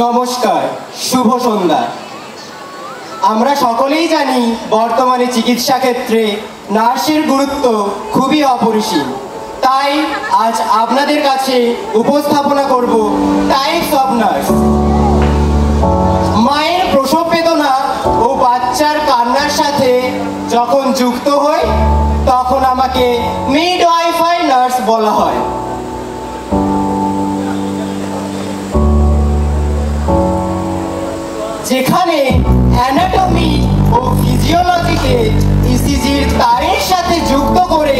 নমস্কার, শুভ সন্ধ্যা। আমরা সকলেই জানি বর্তমানে চিকিৎসা ক্ষেত্রে নার্সের গুরুত্ব খুবই অপরিসীম। তাই আজ আপনাদের কাছে উপস্থাপনা করব টাইপস অফ নার্স। মায়ের প্রসব বেদনা ও বাচ্চার কান্নার সাথে যখন যুক্ত হই তখন আমাকে মিডওয়াইফারি নার্স বলা হয়। যেখানে অ্যানাটমি ও ফিজিওলজিকে ইসিজির তারের সাথে যুক্ত করে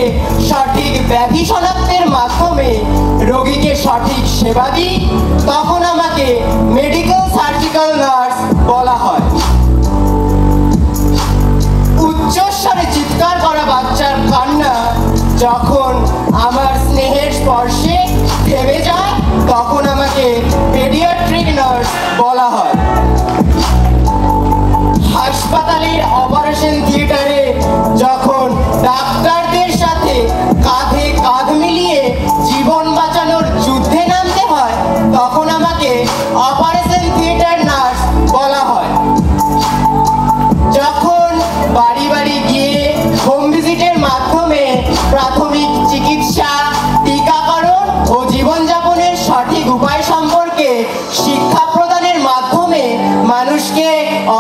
সঠিক ব্যাধি শনাক্তের মাধ্যমে রোগীকে সঠিক সেবা দিই, তখন আমাকে মেডিকেল সার্জিক্যাল নার্স বলা হয়। উচ্চস্বরে চিৎকার করা বাচ্চার কান্না যখন আমার স্নেহের স্পর্শে থেমে যায় তখন আমাকে পেডিয়াট্রিক নার্স বলা হয়। হাসপাতালের অপারেশন থিয়েটারে যখন ডাক্তারদের সাথে কাঁধে কাঁধ মিলিয়ে জীবন বাঁচানোর যুদ্ধে নামতে হয় তখন আমাকে অপারেশন থিয়েটার নার্স বলা হয়। যখন বাড়ি বাড়ি গিয়ে হোম ভিজিটের মাধ্যমে প্রাথমিক চিকিৎসা, টিকাকরণ ও জীবনযাপনের সঠিক উপায় সম্পর্কে শিক্ষা প্রদানের মাধ্যমে মানুষকে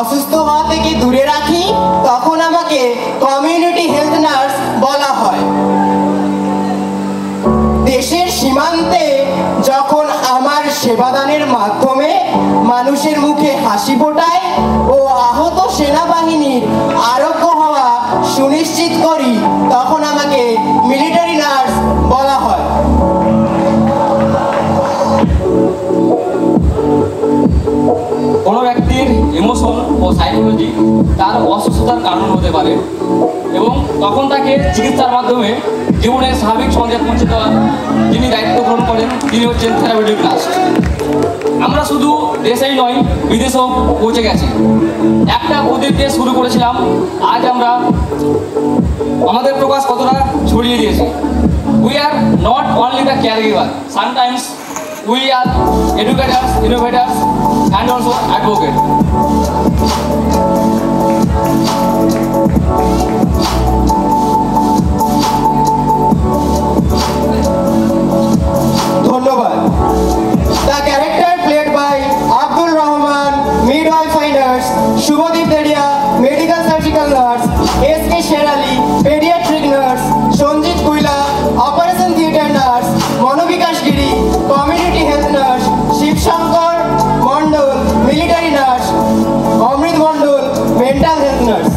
অসুস্থ হওয়া থেকে দূরে রাখি, তখন আমাকে কমিউনিটি হেলথ নার্স বলা হয়। দেশের সীমান্তে যখন আমার সেবাদানের মাধ্যমে মানুষের মুখে হাসি ফোটায় ও আহত সেনাবাহিনীর আরোগ্য হওয়া সুনিশ্চিত করি তখন আমাকে মিলিটারি নার্স বলা হয়। কোনো ব্যক্তির ইমোশন ও সাইকোলজি তার অসুস্থতার কারণ হতে পারে এবং তখন তাকে চিকিৎসার মাধ্যমে জীবনের স্বাভাবিক সংযোগ পৌঁছে দেওয়া যিনি দায়িত্ব গ্রহণ করেন তিনি হচ্ছেন থেরাপিউটিক নার্স। আমরা শুধু দেশেই নয় বিদেশেও পৌঁছে গেছি। একটা প্রদীপ দিয়ে শুরু করেছিলাম, আজ আমরা আমাদের প্রকাশ কতটা ছড়িয়ে দিয়েছি। We are not only the care giver, sometimes we are educators, innovators and also advocates. ধন্যবাদ। The character played by Abdul Rahman, midwifery nurse, Shubhadeep Dedia, medical surgical nurse, S.K. Sherali, pediatric nurse, Sanjit Kuila, operation theatre nurse, Manobikash Giri, community health nurse, Shiv Shankar Mondol, military nurse, Amrit Mondol, mental health nurse.